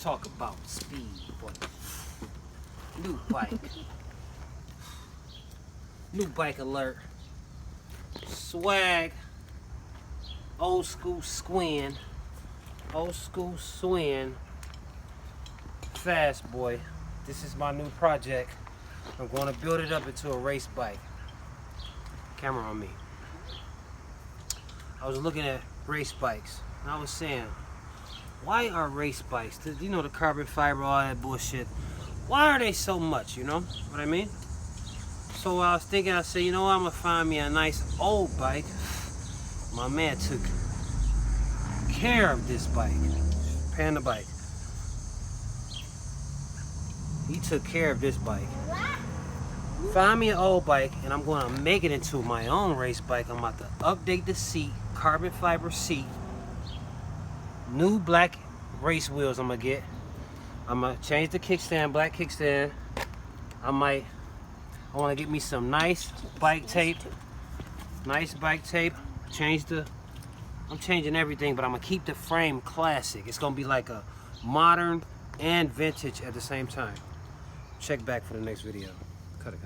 talk about speed, boy. New bike. New bike alert. Swag. Old school Swin. Old school Swin. Fast boy. This is my new project. I'm going to build it up into a race bike. Camera on me. I was looking at race bikes and I was saying, why are race bikes, you know, the carbon fiber, all that bullshit, why are they so much, you know what I mean? So I was thinking, I said, you know what, I'm gonna find me a nice old bike. My man took care of this bike. Pan the bike. He took care of this bike. Find me an old bike and I'm gonna make it into my own race bike. I'm about to update the seat, carbon fiber seat. New black race wheels I'm gonna get. I'm gonna change the kickstand, black kickstand. I wanna get me some nice bike tape. Nice bike tape. I'm changing everything, but I'm gonna keep the frame classic. It's gonna be like a modern and vintage at the same time. Check back for the next video. Cut it.